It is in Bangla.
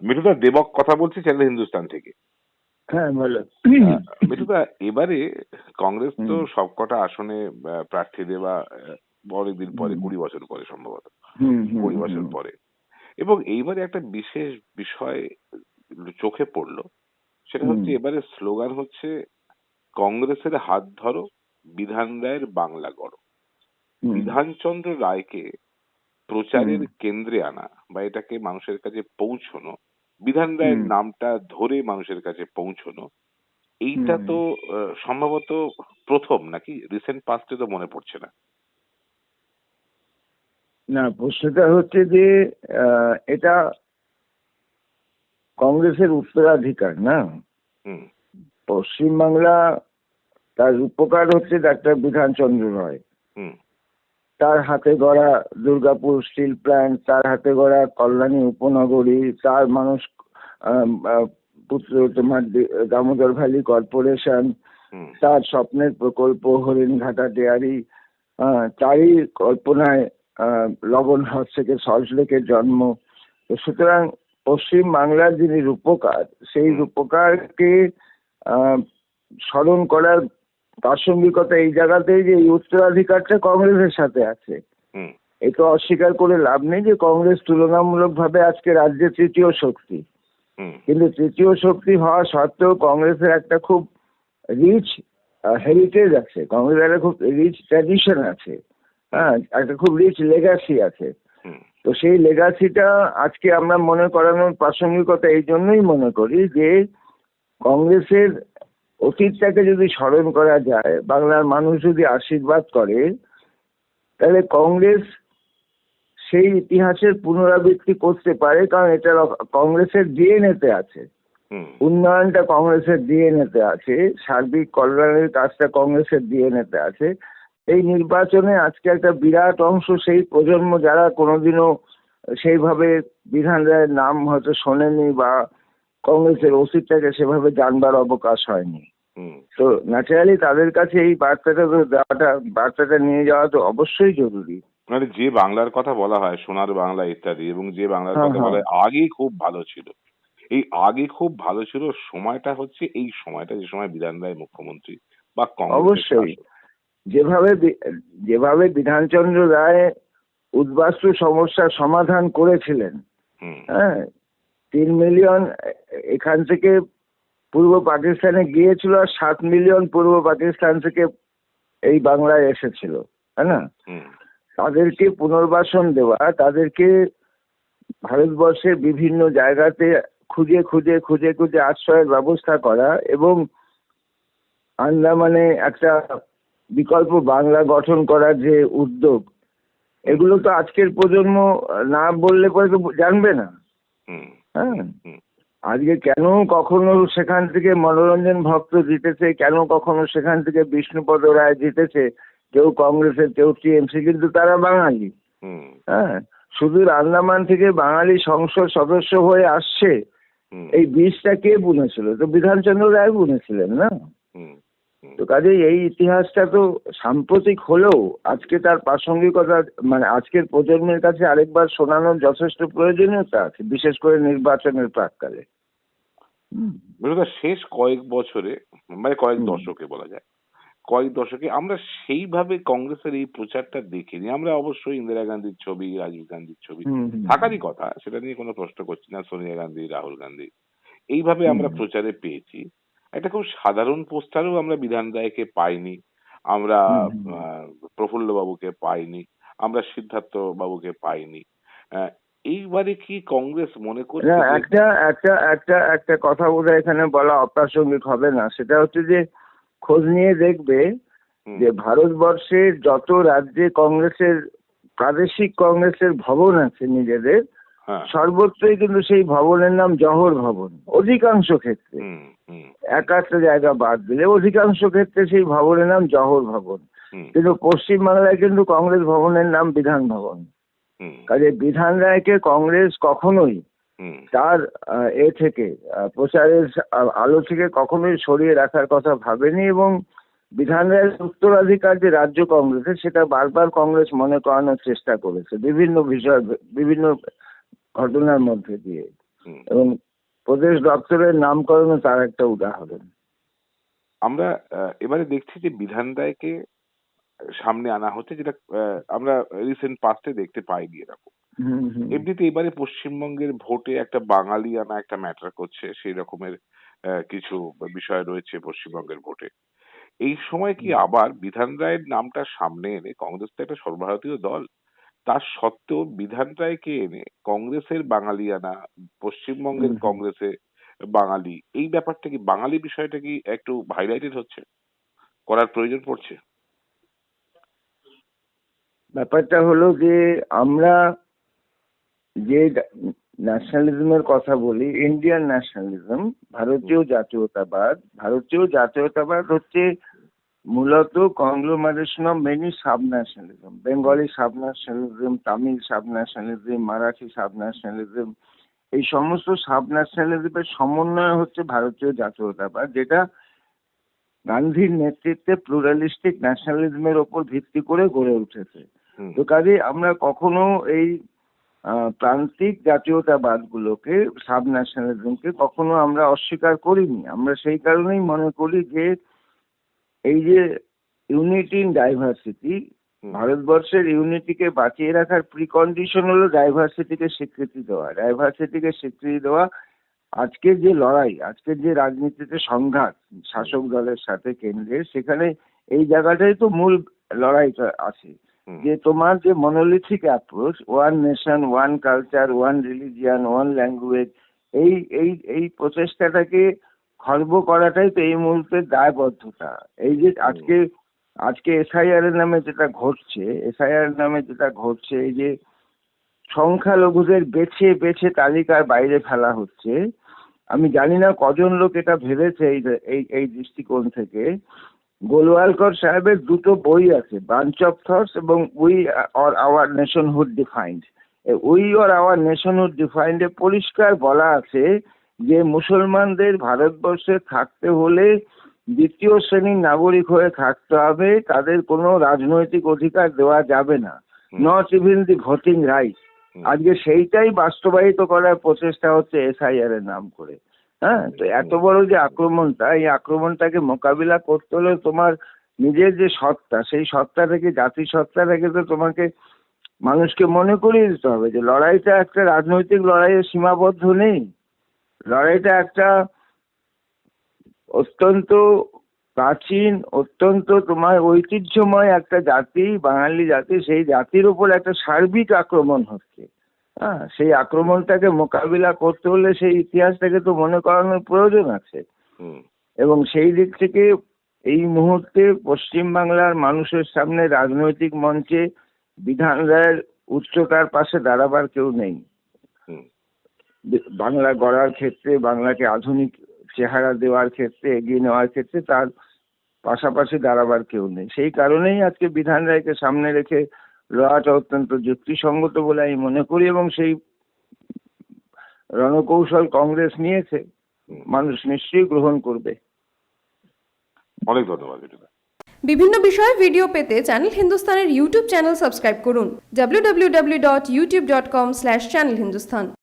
মিঠুদা, দেবক কথা বলছি চ্যানেল হিন্দুস্তান থেকে। হ্যাঁ বলো। মিঠুদা, এবারে কংগ্রেস তো সবকটা আসনে প্রার্থী দেওয়া অনেকদিন পরে, 20 বছর পরে সম্ভবত, 20 বছর পরে। এবং এইবারে একটা বিশেষ বিষয় চোখে পড়লো, সেটা হচ্ছে এবারে স্লোগান হচ্ছে কংগ্রেসের হাত ধরো, বিধান রায়ের বাংলা গড়ো। বিধানচন্দ্র রায়কে প্রচারের কেন্দ্রে আনা বা এটাকে মানুষের কাছে পৌঁছানো, বিধান রায়ের নামটা ধরে মানুষের কাছে পৌঁছানো, এইটা তো সম্ভবত প্রথম, নাকি? রিসেন্ট পাস্টে তো মনে পড়ছে না। না, প্রশ্নটা হচ্ছে যে এটা কংগ্রেসের উত্তরাধিকার না। পশ্চিমবাংলা, তার রূপকার হচ্ছে ডাক্তার বিধানচন্দ্র রায়। তার হাতে গড়া দুর্গাপুর স্টিল প্ল্যান্ট, তার হাতে গড়া কল্যাণী উপনগরী, তার মানুষ পুত্র তোমার দামোদর ভ্যালি কর্পোরেশন, তার স্বপ্নের প্রকল্প হরিণঘাটা ডেয়ারি, তারই কল্পনায় লবণ হ্রদ থেকে সল্টলেকের জন্ম। সুতরাং পশ্চিম বাংলার যিনি রূপকার, সেই রূপকারকে স্মরণ করার প্রাসঙ্গিকতা এই জায়গাতেই যে এই উত্তরাধিকারটা কংগ্রেসের সাথে আছে। এটা অস্বীকার করে লাভ নেই যে কংগ্রেস তুলনামূলকভাবে আজকে রাজ্যের তৃতীয় শক্তি, কিন্তু তৃতীয় শক্তি হওয়া সত্ত্বেও কংগ্রেসের একটা খুব রিচ হেরিটেজ আছে, কংগ্রেসের একটা খুব রিচ ট্র্যাডিশন আছে, হ্যাঁ, একটা খুব রিচ লেগাসি আছে। তো সেই লেগাসিটা আজকে আমরা মনে করানোর প্রাসঙ্গিকতা এই জন্যই মনে করি যে কংগ্রেসের অতীতটাকে যদি স্মরণ করা যায়, বাংলার মানুষ যদি আশীর্বাদ করে, তাহলে কংগ্রেস সেই ইতিহাসের পুনরাবৃত্তি করতে পারে, কারণ এটা কংগ্রেসের ডিএনএতে আছে। উন্নয়নটা কংগ্রেসের ডিএনএতে আছে, সার্বিক কল্যাণের কাজটা কংগ্রেসের ডিএনএতে আছে। এই নির্বাচনে আজকে একটা বিরাট অংশ সেই প্রজন্ম যারা কোনোদিনও সেইভাবে বিধান রায়ের নাম হয়তো শোনেনি বা কংগ্রেসের অস্তিত্বটাকে সেভাবে জানবার অবকাশ হয়নি। তো ন্যাচারালি তাদের কাছে এই বার্তাটা নিয়ে যাওয়া তো অবশ্যই জরুরি। মানে যে বাংলার কথা বলা হয়, সোনার বাংলা ইত্যাদি, এবং যে বাংলার কথা বলা হয় আগে খুব ভালো ছিল, এই আগে খুব ভালো ছিল সময়টা হচ্ছে এই সময়টা, যে সময় বিধান রায় মুখ্যমন্ত্রী বা কংগ্রেস। অবশ্যই যেভাবে বিধানচন্দ্র রায় উদ্বাস্তু সমস্যার সমাধান করেছিলেন, হ্যাঁ, 3 মিলিয়ন এখান থেকে পূর্ব পাকিস্তানে গিয়েছিল, আর 7 মিলিয়ন পূর্ব পাকিস্তান থেকে এই বাংলায় এসেছিল, তাই না? তাদেরকে পুনর্বাসন দেওয়া, তাদেরকে ভারতবর্ষের বিভিন্ন জায়গাতে খুঁজে খুঁজে খুঁজে খুঁজে আশ্রয়ের ব্যবস্থা করা এবং আন্দামানে একটা বিকল্প বাংলা গঠন করার যে উদ্যোগ, এগুলো তো আজকের প্রজন্ম না বললে পরে তো জানবে না। হ্যাঁ, আজকে কেন কখনো সেখান থেকে মনোরঞ্জন ভক্ত জিতেছে, কেন কখনো সেখান থেকে বিষ্ণুপদ রায় জিতেছে, কেউ কংগ্রেসের কেউ টিএমসি, কিন্তু তারা বাঙালি। হ্যাঁ, সুদূর আন্দামান থেকে বাঙালি সংসদ সদস্য হয়ে আসছে, এই বীজটা কে বুনেছিল? তো বিধানচন্দ্র রায় বুনেছিলেন না? তো কাজেই এই ইতিহাসটা তো সাম্প্রতিক হলেও আজকে তার প্রাসঙ্গিকতা, মানে আজকের প্রজন্মের কাছে আরেকবার শোনানোর যথেষ্ট প্রয়োজনীয়তা আছে, বিশেষ করে নির্বাচনের প্রাক্কালে। শেষ কয়েক বছরে, মানে কয়েক দশকে বলা যায়, কয়েক দশকে আমরা সেইভাবে কংগ্রেসের এই প্রচারটা দেখিনি। আমরা অবশ্যই ইন্দিরা গান্ধীর ছবি, রাজীব গান্ধীর ছবি থাকারই কথা, সেটা নিয়ে কোনো প্রশ্ন করছি না, সোনিয়া গান্ধী, রাহুল গান্ধী, এইভাবে আমরা প্রচারে পেয়েছি। একটা খুব সাধারণ পোস্টারও আমরা বিধান রায়কে পাইনি, আমরা প্রফুল্ল বাবুকে পাইনি, আমরা সিদ্ধার্থ বাবুকে পাইনি। এইবারে কি কংগ্রেস মনে করছে? একটা একটা একটা একটা কথা বোধহয় এখানে বলা অপ্রাসঙ্গিক হবে না, সেটা হচ্ছে যে খোঁজ নিয়ে দেখবে যে ভারতবর্ষের যত রাজ্যে কংগ্রেসের প্রাদেশিক কংগ্রেসের ভবন আছে নিজেদের, সর্বত্রই কিন্তু সেই ভবনের নাম জওহর ভবন। অধিকাংশ ক্ষেত্রে, এক একটা জায়গা বাদ দিলে অধিকাংশ ক্ষেত্রে সেই ভবনের নাম জওহর ভবন। কিন্তু পশ্চিমবাংলায় কিন্তু কংগ্রেস ভবনের নাম বিধান ভবন। কাজে বিধান রায়কে কংগ্রেস কখনোই তার থেকে প্রচারের আলো থেকে কখনোই সরিয়ে রাখার কথা ভাবেনি, এবং বিধান রায়ের উত্তরাধিকার যে রাজ্য কংগ্রেসের, সেটা বারবার কংগ্রেস মনে করানোর চেষ্টা করেছে বিভিন্ন বিষয়, বিভিন্ন ঘটনার মধ্যে দিয়ে। এবং প্রদেশ দপ্তরের নামকরণও তার একটা উদাহরণ। আমরা এবারে দেখছি যে বিধান রায়কে সামনে আনা হচ্ছে, যেটা আমরা রিসেন্ট পাস্টে দেখতে পাইনি এরকম। এমনিতে এবারে পশ্চিমবঙ্গের ভোটে একটা বাঙালি আনা একটা ম্যাটার করছে, সেই রকমের কিছু বিষয় রয়েছে পশ্চিমবঙ্গের ভোটে। এই সময় কি আবার বিধান রায়ের নামটা সামনে এনে, কংগ্রেস তো একটা সর্বভারতীয় দল, তার সত্ত্বেও বিধান রায়কে এনে কংগ্রেসের বাঙালি আনা, পশ্চিমবঙ্গের কংগ্রেসে বাঙালি, এই ব্যাপারটা কি, বাঙালি বিষয়টা কি একটু হাইলাইটেড হচ্ছে, করার প্রয়োজন পড়ছে? ব্যাপারটা হলো যে আমরা যে ন্যাশনালিজমের কথা বলি, ইন্ডিয়ান ন্যাশনালিজম, ভারতীয় জাতীয়তাবাদ, ভারতীয় জাতীয়তাবাদ হচ্ছে মূলত conglomeration of many sub nationalism, Bengali sub nationalism, Tamil sub nationalism, Marathi sub nationalism, এই সমস্ত সাব ন্যাশনালিজমের সমন্বয় হচ্ছে ভারতীয় জাতীয়তাবাদ, যেটা গান্ধীর নেতৃত্বে প্লুরালিস্টিক ন্যাশনালিজমের ওপর ভিত্তি করে গড়ে উঠেছে। তো কাজে আমরা কখনো এই প্রান্তিক জাতীয়তাবাদগুলোকে, সাব ন্যাশনালিজমকে কখনো আমরা অস্বীকার করিনি। আমরা সেই কারণেই মনে করি যে এই যে ইউনিটি ইন ডাইভার্সিটি, ভারতবর্ষের ইউনিটিকে বাঁচিয়ে রাখার প্রিকন্ডিশন হলো ডাইভার্সিটিকে স্বীকৃতি দেওয়া। ডাইভার্সিটিকে স্বীকৃতি দেওয়া, আজকের যে লড়াই, আজকের যে রাজনীতিতে সংঘাত শাসক দলের সাথে কেন্দ্রের, সেখানে এই জায়গাটাই তো মূল লড়াইটা আছে, যে তোমার যে monolithic approach, one nation, one culture, one religion, one language, এই এই এই প্রচেষ্টাটাকে খর্ব করাটাই তো এই মুহূর্তের দায়বদ্ধতা। এই যে আজকে এসআইআর এর নামে যেটা ঘটছে, এই যে সংখ্যালঘুদের বেছে বেছে তালিকার বাইরে ফেলা হচ্ছে, আমি জানি না কজন লোক এটা ভেবেছে এই দৃষ্টিকোণ থেকে। গোলওয়ালকর সাহেবের দুটো বই আছে, বাঞ্চ অফ থটস এবং we or our nationhood defined. We or our nationhood ডিফাইন্ডে পরিষ্কার বলা আছে যে মুসলমানদের ভারতবর্ষে থাকতে হলে দ্বিতীয় শ্রেণীর নাগরিক হয়ে থাকতে হবে, তাদের কোনো রাজনৈতিক অধিকার দেওয়া যাবে না, not even the voting right. আজকে সেইটাই বাস্তবায়িত করার প্রচেষ্টা হচ্ছে এসআইআর এর নাম করে। হ্যাঁ, তো এত বড় যে আক্রমণটা, এই আক্রমণটাকে মোকাবিলা করতে হলে তোমার নিজের যে সত্তা, সেই সত্তা থেকে, জাতি সত্তা থেকে তো তোমাকে মানুষকে মনে করিয়ে দিতে হবে যে লড়াইটা একটা রাজনৈতিক লড়াইয়ে সীমাবদ্ধ নেই। লড়াইটা একটা অত্যন্ত প্রাচীন, অত্যন্ত তোমার ঐতিহ্যময় একটা জাতি, বাঙালি জাতি, সেই জাতির উপর একটা সার্বিক আক্রমণ হচ্ছে। হ্যাঁ, সেই আক্রমণটাকে মোকাবিলা করতে হলে সেই ইতিহাসটাকে তো মনে করানোর প্রয়োজন আছে। এবং সেই দিক থেকে এই মুহূর্তে পশ্চিমবাংলার মানুষের সামনে রাজনৈতিক মঞ্চে বিধান রায়ের উচ্চতার পাশে দাঁড়াবার কেউ নেই। বাংলা গড়ার ক্ষেত্রে, বাংলাকে আধুনিক চেহারা দেওয়ার ক্ষেত্রে, এগিয়ে নেওয়ার ক্ষেত্রে তার পাশাপাশি দাঁড়াবার কেউ নেই। সেই কারণেই আজকে বিধান রায়কে সামনে রেখে লড়াটা অত্যন্ত যুক্তিসঙ্গত বলে আমি মনে করি, এবং সেই রণকৌশল কংগ্রেস নিয়েছে, মানুষ নিশ্চয়ই গ্রহণ করবে। অনেক ধন্যবাদ। বিভিন্ন বিষয়ে ভিডিও পেতে চ্যানেল হিন্দুস্তানের ইউটিউব চ্যানেল সাবস্ক্রাইব করুন www.youtube.com/channelhindustan।